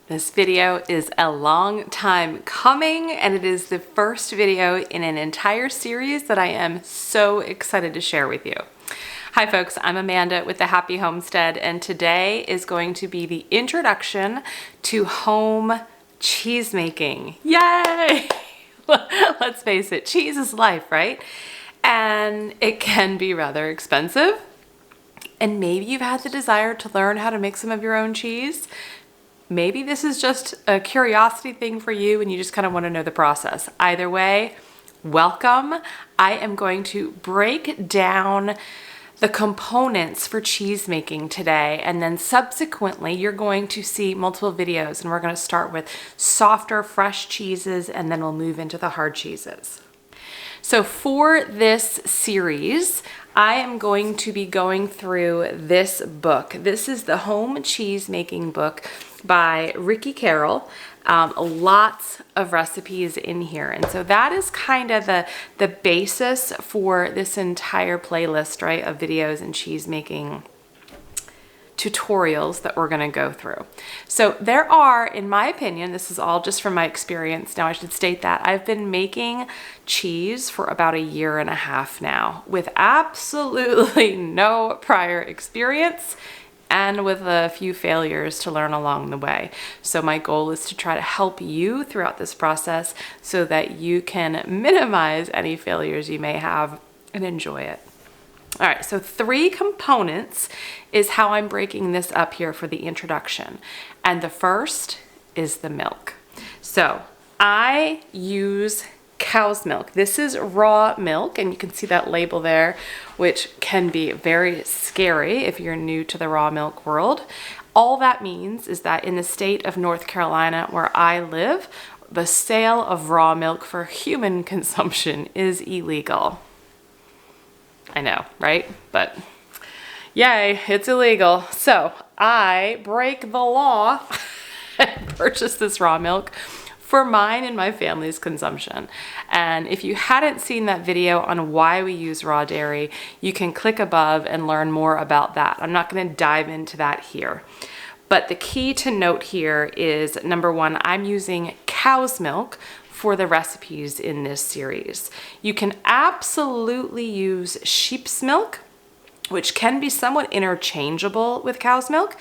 This video is a long time coming, and it is the first video in an entire series that I am so excited to share with you. Hi folks, I'm Amanda with The Happy Homestead, and today is going to be the introduction to home cheese making. Yay! Let's face it, cheese is life, right? And it can be rather expensive. And maybe you've had the desire to learn how to make some of your own cheese. Maybe this is just a curiosity thing for you and you just kind of want to know the process. Either way, welcome. I am going to break down the components for cheese making today, and then subsequently you're going to see multiple videos, and we're going to start with softer, fresh cheeses, and then we'll move into the hard cheeses. So for this series, I am going to be going through this book. This is the Home Cheese Making book by Ricky Carroll. Lots of recipes in here. And so that is kind of the basis for this entire playlist, right, of videos and cheese making tutorials that we're going to go through. So there are, in my opinion, this is all just from my experience. Now I should state that I've been making cheese for about 1.5 years now with absolutely no prior experience and with a few failures to learn along the way. So my goal is to try to help you throughout this process so that you can minimize any failures you may have and enjoy it. All right, so 3 components is how I'm breaking this up here for the introduction. And the first is the milk. So I use cow's milk. This is raw milk, and you can see that label there, which can be very scary if you're new to the raw milk world. All that means is that in the state of North Carolina, where I live, the sale of raw milk for human consumption is illegal. I know, right? But yay, it's illegal. So I break the law and purchase this raw milk for mine and my family's consumption. And if you hadn't seen that video on why we use raw dairy, you can click above and learn more about that. I'm not going to dive into that here. But the key to note here is, number 1, I'm using cow's milk for the recipes in this series. You can absolutely use sheep's milk, which can be somewhat interchangeable with cow's milk.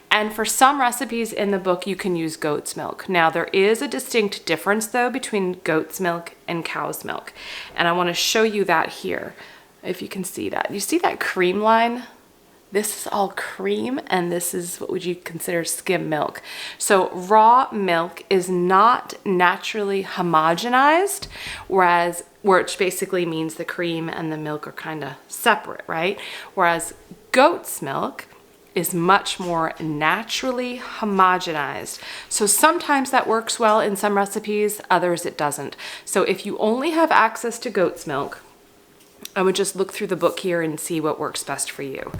And for some recipes in the book, you can use goat's milk. Now, there is a distinct difference though between goat's milk and cow's milk. And I want to show you that here, if you can see that. You see that cream line? This is all cream, and this is what would you consider skim milk. So raw milk is not naturally homogenized, which basically means the cream and the milk are kind of separate, right? Whereas goat's milk is much more naturally homogenized. So sometimes that works well in some recipes, others it doesn't. So if you only have access to goat's milk, I would just look through the book here and see what works best for you.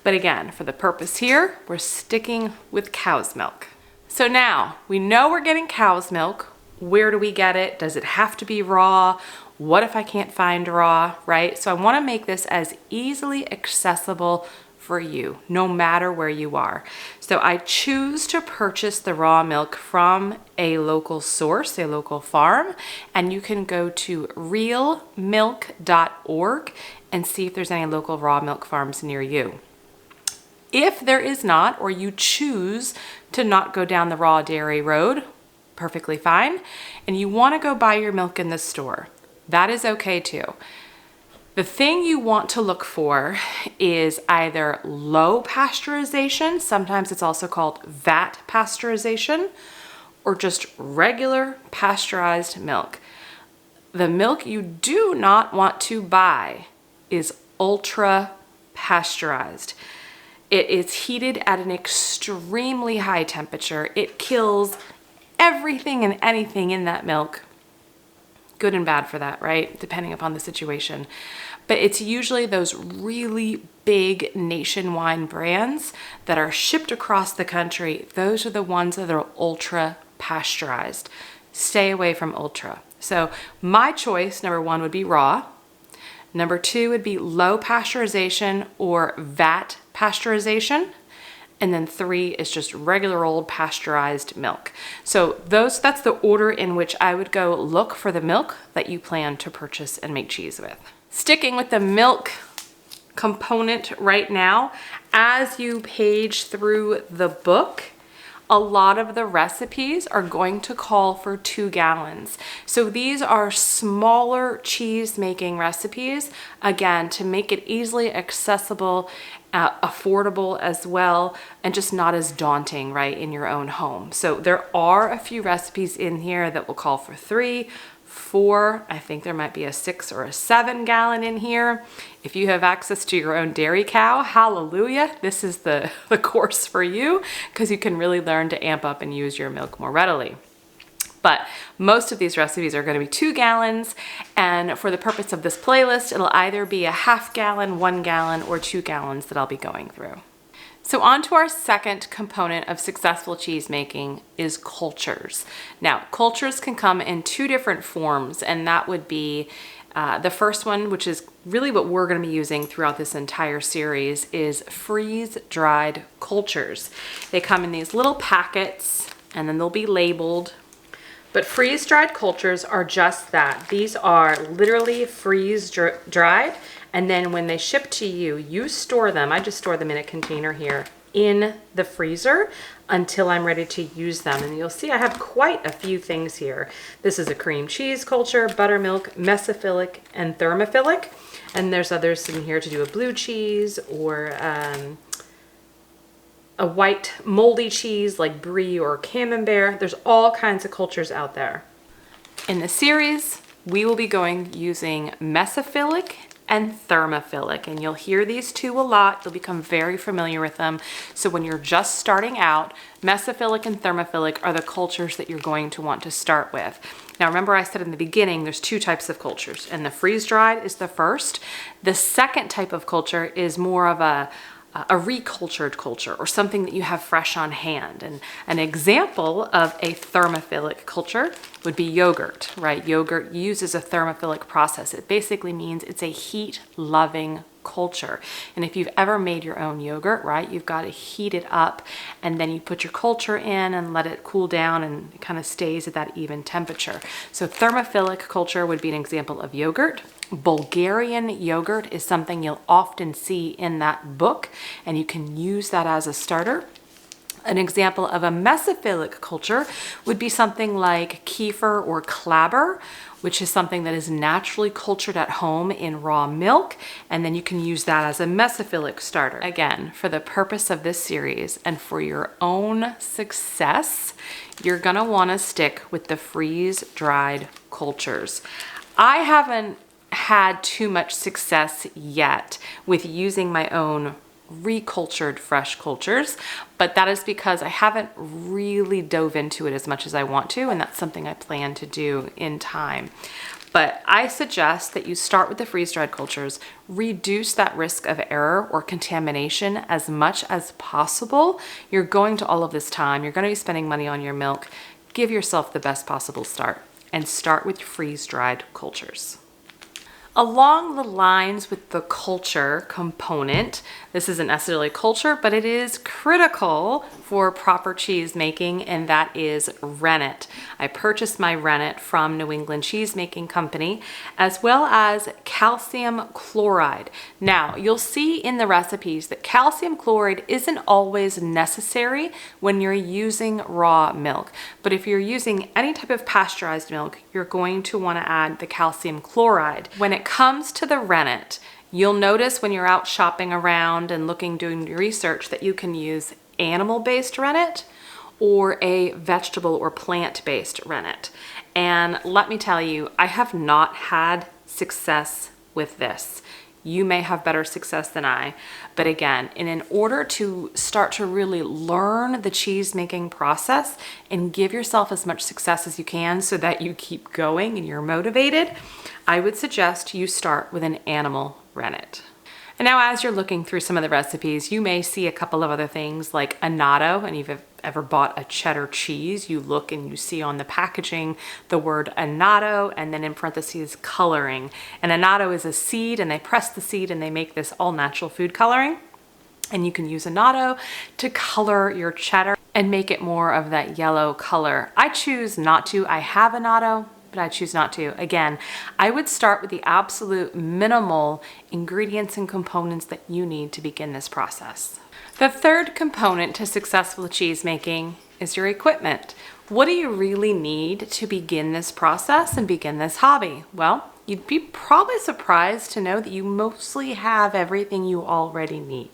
But again, for the purpose here, we're sticking with cow's milk. So now we know we're getting cow's milk. Where do we get it? Does it have to be raw? What if I can't find raw, right? So I want to make this as easily accessible for you, no matter where you are. So I choose to purchase the raw milk from a local source, a local farm, and you can go to realmilk.org and see if there's any local raw milk farms near you. If there is not, or you choose to not go down the raw dairy road, perfectly fine, and you want to go buy your milk in the store, that is okay too. The thing you want to look for is either low pasteurization, sometimes it's also called vat pasteurization, or just regular pasteurized milk. The milk you do not want to buy is ultra pasteurized. It is heated at an extremely high temperature. It kills everything and anything in that milk. Good and bad for that, right? Depending upon the situation. But it's usually those really big nationwide brands that are shipped across the country. Those are the ones that are ultra pasteurized. Stay away from ultra. So my choice, number 1, would be raw. Number 2 would be low pasteurization or vat pasteurization. and then 3 is just regular old pasteurized milk. So that's the order in which I would go look for the milk that you plan to purchase and make cheese with. Sticking with the milk component right now, as you page through the book, a lot of the recipes are going to call for 2 gallons. So these are smaller cheese making recipes, again, to make it easily accessible, affordable as well, and just not as daunting, right, in your own home. So there are a few recipes in here that will call for 3, 4, I think there might be a 6 or a 7 gallon in here. If you have access to your own dairy cow, hallelujah, this is the course for you, because you can really learn to amp up and use your milk more readily. But most of these recipes are going to be 2 gallons, and for the purpose of this playlist, it'll either be a ½ gallon, 1 gallon, or 2 gallons that I'll be going through. So on to our second component of successful cheese making is cultures. Now, cultures can come in 2 different forms, and that would be the first one, which is really what we're going to be using throughout this entire series, is freeze-dried cultures. They come in these little packets, and then they'll be labeled. But freeze-dried cultures are just that. These are literally freeze-dried, and then when they ship to you, you store them. I just store them in a container here in the freezer until I'm ready to use them. And you'll see I have quite a few things here. This is a cream cheese culture, buttermilk, mesophilic, and thermophilic. And there's others in here to do a blue cheese or a white moldy cheese like brie or camembert. There's all kinds of cultures out there. In the series, we will be using mesophilic and thermophilic, and you'll hear these 2 a lot. You'll become very familiar with them. So when you're just starting out, mesophilic and thermophilic are the cultures that you're going to want to start with. Now remember, I said in the beginning there's 2 types of cultures, and the freeze-dried is the first. The second type of culture is more of a recultured culture, or something that you have fresh on hand. And an example of a thermophilic culture would be yogurt, right? Yogurt uses a thermophilic process. It basically means it's a heat-loving culture. And if you've ever made your own yogurt, right, you've got to heat it up, and then you put your culture in and let it cool down, and it kind of stays at that even temperature. So thermophilic culture would be an example of yogurt. Bulgarian yogurt is something you'll often see in that book, and you can use that as a starter. An example of a mesophilic culture would be something like kefir or klabber, which is something that is naturally cultured at home in raw milk, and then you can use that as a mesophilic starter. Again, for the purpose of this series and for your own success, you're gonna wanna stick with the freeze-dried cultures. I haven't had too much success yet with using my own recultured fresh cultures, but that is because I haven't really dove into it as much as I want to, and that's something I plan to do in time. But I suggest that you start with the freeze-dried cultures, reduce that risk of error or contamination as much as possible. You're going to all of this time, you're going to be spending money on your milk. Give yourself the best possible start, and start with freeze-dried cultures. Along the lines with the culture component, this isn't necessarily culture, but it is critical for proper cheese making, and that is rennet. I purchased my rennet from New England Cheesemaking Company, as well as calcium chloride. Now, you'll see in the recipes that calcium chloride isn't always necessary when you're using raw milk, but if you're using any type of pasteurized milk, you're going to want to add the calcium chloride. When it comes to the rennet, you'll notice when you're out shopping around and doing research that you can use animal-based rennet or a vegetable or plant-based rennet. And let me tell you, I have not had success with this. You may have better success than I, but again, in order to start to really learn the cheese making process and give yourself as much success as you can so that you keep going and you're motivated, I would suggest you start with an animal rennet. And now as you're looking through some of the recipes, you may see a couple of other things like annatto, and you've ever bought a cheddar cheese, you look and you see on the packaging the word annatto and then in parentheses coloring. And annatto is a seed, and they press the seed and they make this all natural food coloring. And you can use annatto to color your cheddar and make it more of that yellow color. I choose not to. I have annatto, but I choose not to. Again, I would start with the absolute minimal ingredients and components that you need to begin this process. The third component to successful cheese making is your equipment. What do you really need to begin this process and begin this hobby? Well, you'd be probably surprised to know that you mostly have everything you already need.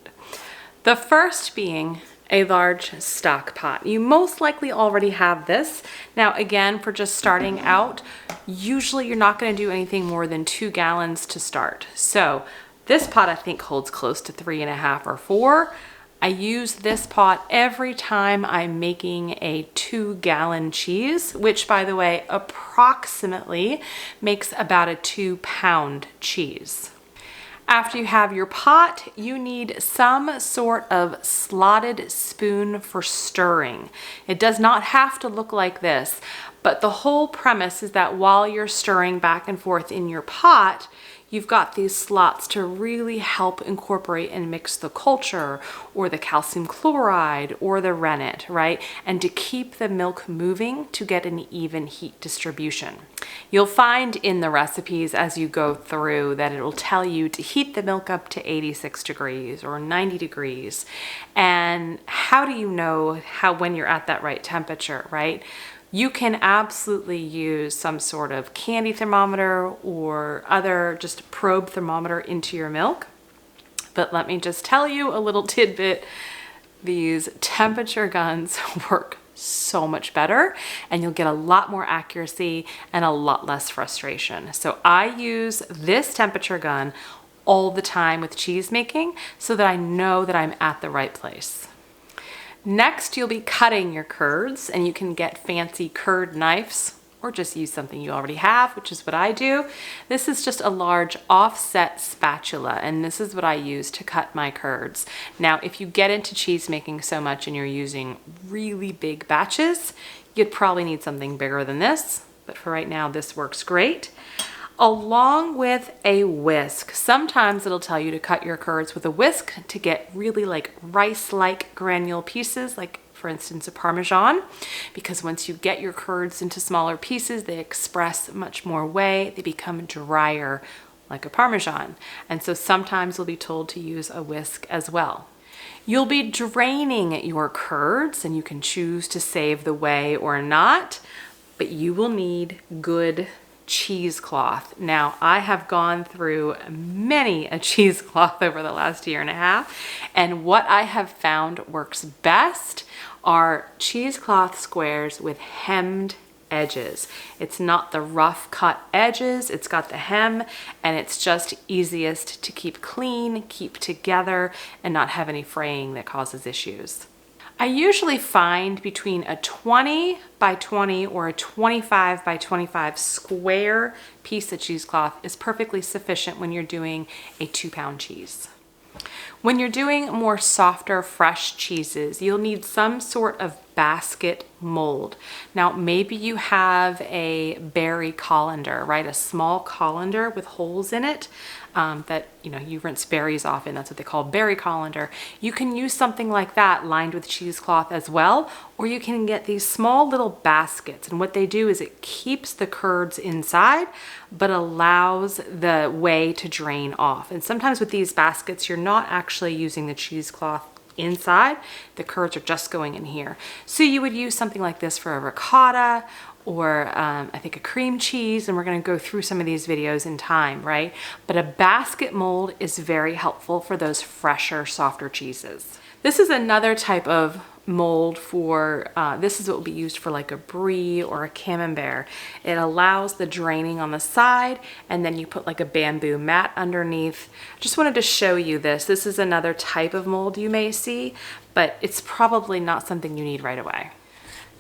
The first being a large stock pot. You most likely already have this. Now again, for just starting out, usually you're not going to do anything more than 2 gallons to start. So this pot I think holds close to 3.5 or 4. I use this pot every time I'm making a 2-gallon cheese, which by the way, approximately makes about a 2-pound cheese. After you have your pot, you need some sort of slotted spoon for stirring. It does not have to look like this, but the whole premise is that while you're stirring back and forth in your pot, you've got these slots to really help incorporate and mix the culture or the calcium chloride or the rennet, right? And to keep the milk moving to get an even heat distribution. You'll find in the recipes as you go through that it will tell you to heat the milk up to 86 degrees or 90 degrees. And how do you know when you're at that right temperature, right? You can absolutely use some sort of candy thermometer or other just probe thermometer into your milk. But let me just tell you a little tidbit. These temperature guns work so much better and you'll get a lot more accuracy and a lot less frustration. So I use this temperature gun all the time with cheese making so that I know that I'm at the right place. Next, you'll be cutting your curds, and you can get fancy curd knives or just use something you already have, which is what I do. This is just a large offset spatula, and this is what I use to cut my curds. Now, if you get into cheese making so much and you're using really big batches, you'd probably need something bigger than this, but for right now, this works great. Along with a whisk. Sometimes it'll tell you to cut your curds with a whisk to get really like rice-like granule pieces, like for instance a Parmesan, because once you get your curds into smaller pieces, they express much more whey, they become drier like a Parmesan. And so sometimes you'll be told to use a whisk as well. You'll be draining your curds, and you can choose to save the whey or not, but you will need good cheesecloth. Now, I have gone through many a cheesecloth over the last year and a half, and what I have found works best are cheesecloth squares with hemmed edges. It's not the rough cut edges, it's got the hem, and it's just easiest to keep clean, keep together, and not have any fraying that causes issues. I usually find between a 20 by 20 or a 25 by 25 square piece of cheesecloth is perfectly sufficient when you're doing a 2-pound cheese. When you're doing more softer, fresh cheeses, you'll need some sort of basket mold. Now, maybe you have a berry colander, right? A small colander with holes in it that, you know, you rinse berries off in. That's what they call berry colander. You can use something like that lined with cheesecloth as well, or you can get these small little baskets. And what they do is it keeps the curds inside, but allows the whey to drain off. And sometimes with these baskets, you're not actually using the cheesecloth inside, the curds are just going in here. So you would use something like this for a ricotta or I think a cream cheese, and we're gonna go through some of these videos in time, right? But a basket mold is very helpful for those fresher, softer cheeses. This is another type of mold for, this is what will be used for like a brie or a camembert. It allows the draining on the side, and then you put like a bamboo mat underneath. Just wanted to show you this. This is another type of mold you may see, but it's probably not something you need right away.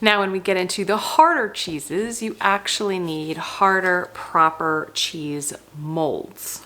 Now, when we get into the harder cheeses, you actually need harder, proper cheese molds.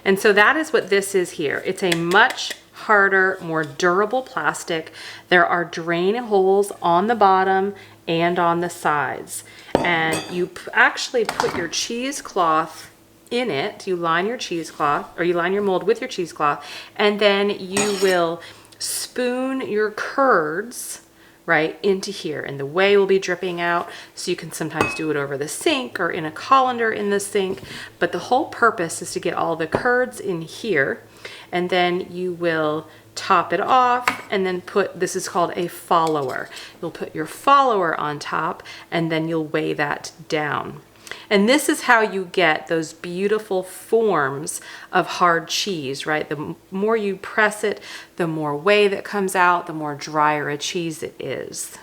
And so that is what this is here. It's a much harder, more durable plastic. There are drain holes on the bottom and on the sides. And you actually put your cheesecloth in it, you line your cheesecloth, or you line your mold with your cheesecloth, and then you will spoon your curds right into here, and the whey will be dripping out. So you can sometimes do it over the sink or in a colander in the sink, but the whole purpose is to get all the curds in here, and then you will top it off and then put, this is called a follower. You'll put your follower on top and then you'll weigh that down. And this is how you get those beautiful forms of hard cheese, right? The more you press it, the more whey that comes out, the more drier a cheese it is.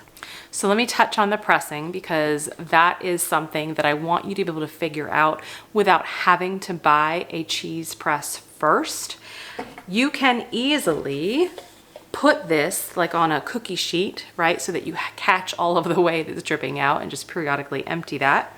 So let me touch on the pressing, because that is something that I want you to be able to figure out without having to buy a cheese press first. You can easily put this like on a cookie sheet, right? So that you catch all of the whey that's dripping out and just periodically empty that.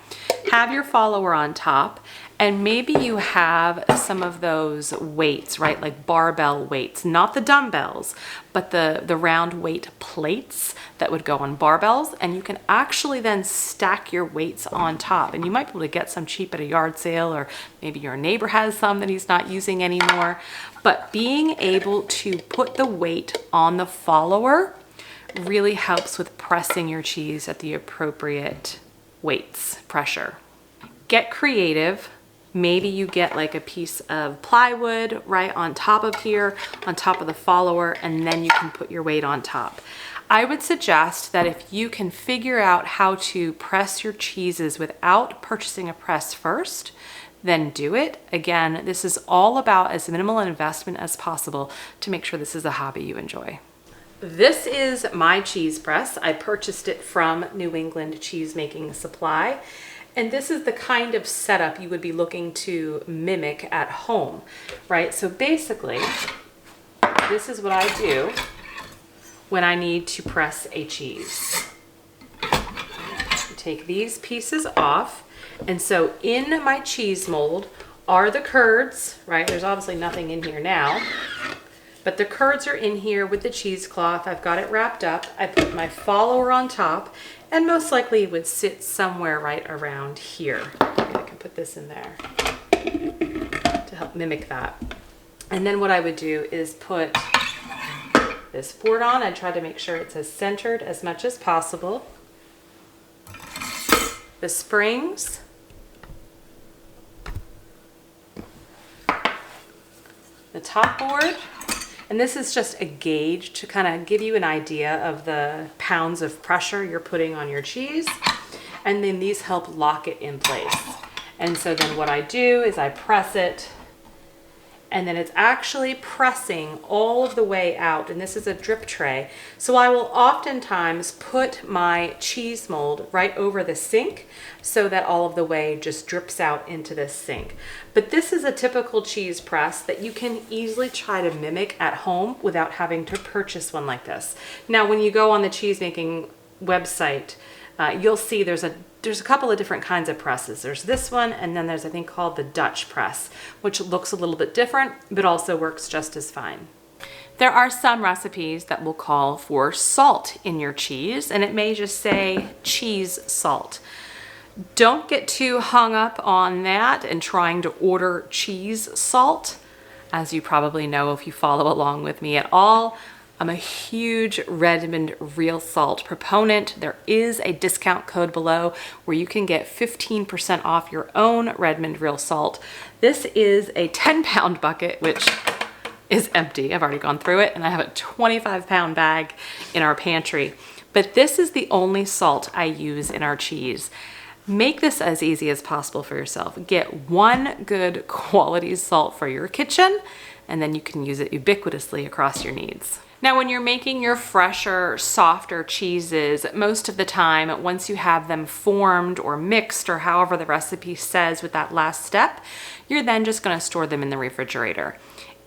Have your follower on top, and maybe you have some of those weights, right? Like barbell weights, not the dumbbells, but the round weight plates that would go on barbells. And you can actually then stack your weights on top. And you might be able to get some cheap at a yard sale, or maybe your neighbor has some that he's not using anymore. But being able to put the weight on the follower really helps with pressing your cheese at the appropriate weights, pressure. Get creative. Maybe you get like a piece of plywood right on top of here, on top of the follower, and then you can put your weight on top. I would suggest that if you can figure out how to press your cheeses without purchasing a press first, then do it. Again, this is all about as minimal an investment as possible to make sure this is a hobby you enjoy. This is my cheese press. I purchased it from New England Cheesemaking Supply. And this is the kind of setup you would be looking to mimic at home, right? So basically, this is what I do when I need to press a cheese. Take these pieces off. And so in my cheese mold are the curds, right? There's obviously nothing in here now, but the curds are in here with the cheesecloth. I've got it wrapped up. I put my follower on top, and most likely it would sit somewhere right around here. Maybe I can put this in there to help mimic that. And then what I would do is put this board on. I try to make sure it's as centered as much as possible. The springs, the top board, and this is just a gauge to kind of give you an idea of the pounds of pressure you're putting on your cheese, and then these help lock it in place. And so then what I do is I press it, and then it's actually pressing all of the way out, and this is a drip tray. So I will oftentimes put my cheese mold right over the sink so that all of the whey just drips out into this sink. But this is a typical cheese press that you can easily try to mimic at home without having to purchase one like this. Now, when you go on the cheesemaking website, you'll see there's a couple of different kinds of presses. There's this one, and then there's, I think, called the Dutch press, which looks a little bit different, but also works just as fine. There are some recipes that will call for salt in your cheese, and it may just say cheese salt. Don't get too hung up on that and trying to order cheese salt. As you probably know if you follow along with me at all, I'm a huge Redmond real salt proponent. There is a discount code below where you can get 15% off your own Redmond real salt. This is a 10-pound bucket, which is empty. I've already gone through it, and I have a 25-pound bag in our pantry. But this is the only salt I use in our cheese. Make this as easy as possible for yourself. Get one good quality salt for your kitchen, and then you can use it ubiquitously across your needs. Now, when you're making your fresher, softer cheeses, most of the time, once you have them formed or mixed or however the recipe says with that last step, you're then just gonna store them in the refrigerator.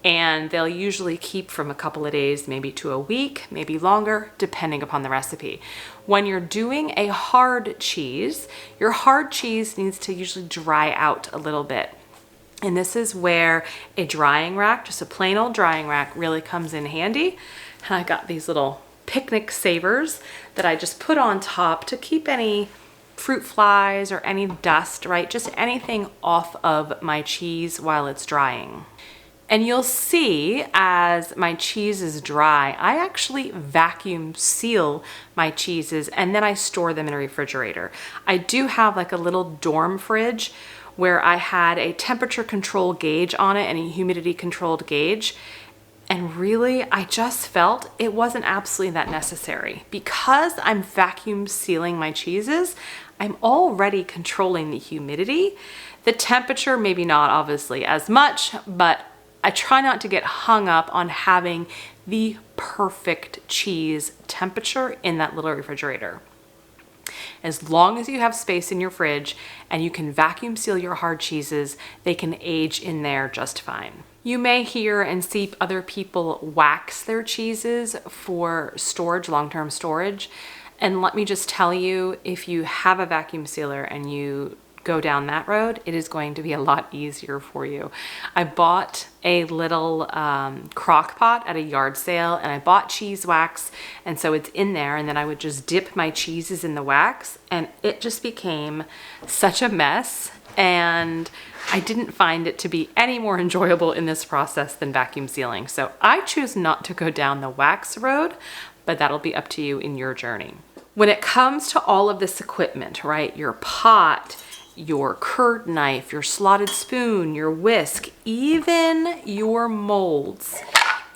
And they'll usually keep from a couple of days, maybe to a week, maybe longer, depending upon the recipe. When you're doing a hard cheese, your hard cheese needs to usually dry out a little bit. And this is where a drying rack, just a plain old drying rack, really comes in handy. And I got these little picnic savers that I just put on top to keep any fruit flies or any dust, right? Just anything off of my cheese while it's drying. And you'll see as my cheese is dry, I actually vacuum seal my cheeses and then I store them in a refrigerator. I do have like a little dorm fridge where I had a temperature control gauge on it and a humidity controlled gauge. And really, I just felt it wasn't absolutely that necessary. Because I'm vacuum sealing my cheeses, I'm already controlling the humidity. The temperature, maybe not obviously as much, but I try not to get hung up on having the perfect cheese temperature in that little refrigerator. As long as you have space in your fridge and you can vacuum seal your hard cheeses, they can age in there just fine. You may hear and see other people wax their cheeses for storage, long-term storage. And let me just tell you, if you have a vacuum sealer and you go down that road, it is going to be a lot easier for you. I bought a little crock pot at a yard sale and I bought cheese wax, and so it's in there, and then I would just dip my cheeses in the wax and it just became such a mess, and I didn't find it to be any more enjoyable in this process than vacuum sealing. So I choose not to go down the wax road, but that'll be up to you in your journey. When it comes to all of this equipment, right, your pot, your curd knife, your slotted spoon, your whisk, even your molds,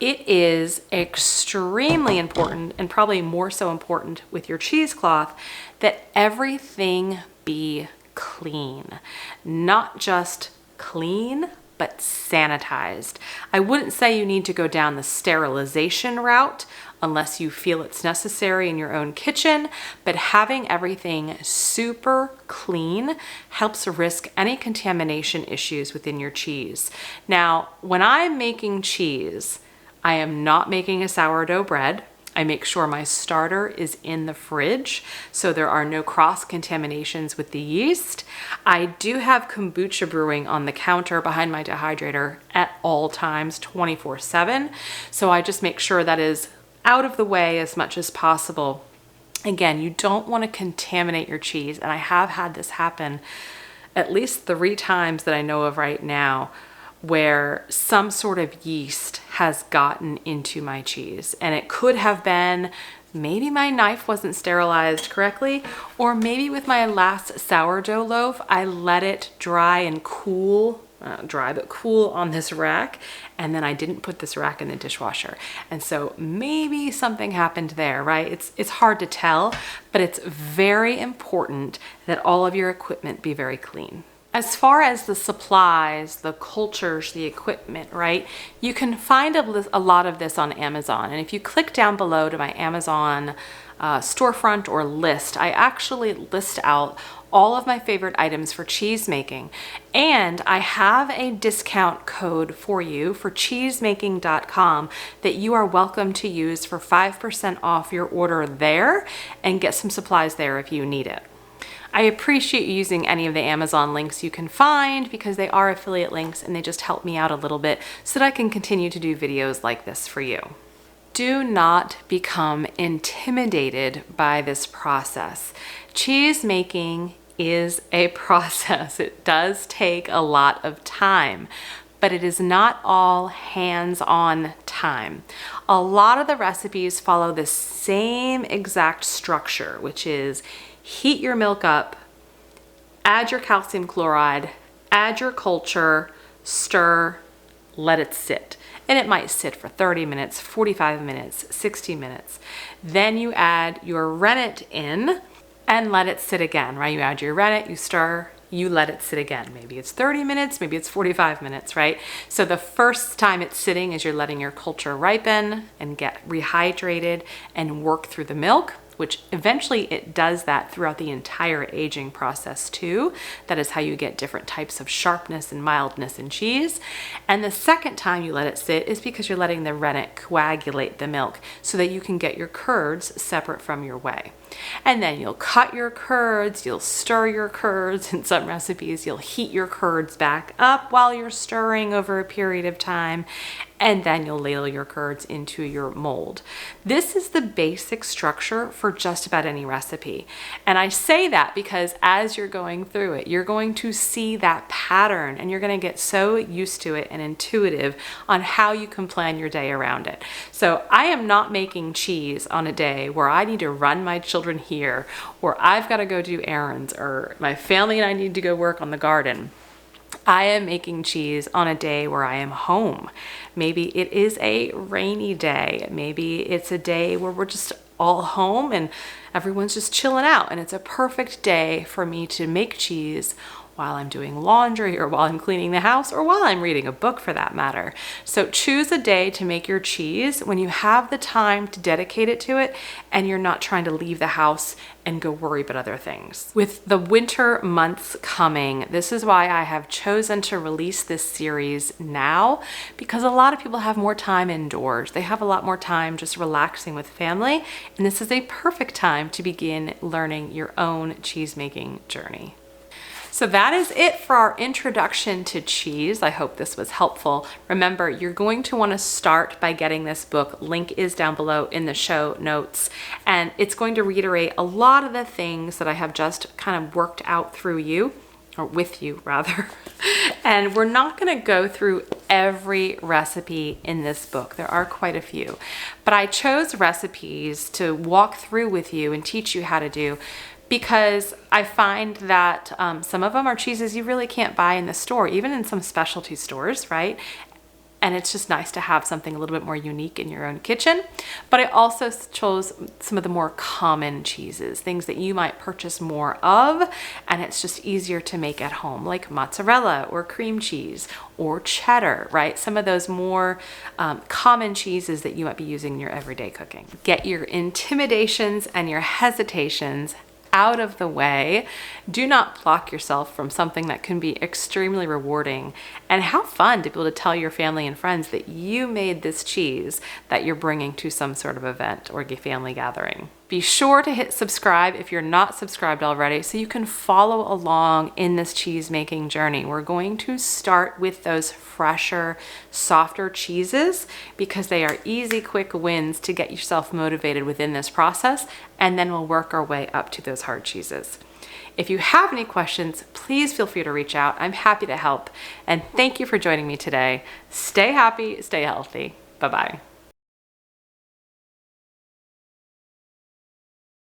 it is extremely important, and probably more so important with your cheesecloth, that everything be clean. Not just clean, but sanitized. I wouldn't say you need to go down the sterilization route unless you feel it's necessary in your own kitchen, but having everything super clean helps risk any contamination issues within your cheese. Now, when I'm making cheese, I am not making a sourdough bread. I make sure my starter is in the fridge so there are no cross contaminations with the yeast. I do have kombucha brewing on the counter behind my dehydrator at all times, 24/7. So I just make sure that is out of the way as much as possible. Again, you don't want to contaminate your cheese, and I have had this happen at least 3 times that I know of right now, where some sort of yeast has gotten into my cheese. And it could have been maybe my knife wasn't sterilized correctly, or maybe with my last sourdough loaf, I let it dry and cool, cool on this rack, and then I didn't put this rack in the dishwasher. And so maybe something happened there, right? It's hard to tell, but it's very important that all of your equipment be very clean. As far as the supplies, the cultures, the equipment, right? You can find a lot of this on Amazon. And if you click down below to my Amazon storefront or list, I actually list out all of my favorite items for cheese making. And I have a discount code for you for cheesemaking.com that you are welcome to use for 5% off your order there, and get some supplies there if you need it. I appreciate you using any of the Amazon links you can find, because they are affiliate links and they just help me out a little bit so that I can continue to do videos like this for you. Do not become intimidated by this process. Cheese making is a process. It does take a lot of time, but it is not all hands-on time. A lot of the recipes follow the same exact structure, which is heat your milk up, add your calcium chloride, add your culture, stir, let it sit. And it might sit for 30 minutes, 45 minutes, 60 minutes. Then you add your rennet in and let it sit again, right? You add your rennet, you stir, you let it sit again. Maybe it's 30 minutes, maybe it's 45 minutes, right? So the first time it's sitting is you're letting your culture ripen and get rehydrated and work through the milk, which eventually it does that throughout the entire aging process too. That is how you get different types of sharpness and mildness in cheese. And the second time you let it sit is because you're letting the rennet coagulate the milk so that you can get your curds separate from your whey. And then you'll cut your curds, you'll stir your curds. In some recipes, you'll heat your curds back up while you're stirring over a period of time. And then you'll ladle your curds into your mold. This is the basic structure for just about any recipe. And I say that because as you're going through it, you're going to see that pattern and you're going to get so used to it and intuitive on how you can plan your day around it. So I am not making cheese on a day where I need to run my children here, or I've got to go do errands, or my family and I need to go work on the garden. I am making cheese on a day where I am home. Maybe it is a rainy day. Maybe it's a day where we're just all home and everyone's just chilling out. And it's a perfect day for me to make cheese while I'm doing laundry, or while I'm cleaning the house, or while I'm reading a book for that matter. So choose a day to make your cheese when you have the time to dedicate it to it and you're not trying to leave the house and go worry about other things. With the winter months coming, this is why I have chosen to release this series now, because a lot of people have more time indoors. They have a lot more time just relaxing with family, and this is a perfect time to begin learning your own cheese making journey. So that is it for our introduction to cheese. I hope this was helpful. Remember, you're going to want to start by getting this book. Link is down below in the show notes. And it's going to reiterate a lot of the things that I have just kind of worked out through you, or with you rather. And we're not going to go through every recipe in this book. There are quite a few. But I chose recipes to walk through with you and teach you how to do, because I find that some of them are cheeses you really can't buy in the store, even in some specialty stores, right? And it's just nice to have something a little bit more unique in your own kitchen. But I also chose some of the more common cheeses, things that you might purchase more of, and it's just easier to make at home, like mozzarella or cream cheese or cheddar, right? Some of those more common cheeses that you might be using in your everyday cooking. Get your intimidations and your hesitations out of the way. Do not block yourself from something that can be extremely rewarding, and how fun to be able to tell your family and friends that you made this cheese that you're bringing to some sort of event or family gathering. Be sure to hit subscribe if you're not subscribed already so you can follow along in this cheese making journey. We're going to start with those fresher, softer cheeses because they are easy, quick wins to get yourself motivated within this process, and then we'll work our way up to those hard cheeses. If you have any questions, please feel free to reach out. I'm happy to help. And thank you for joining me today. Stay happy, stay healthy. Bye-bye.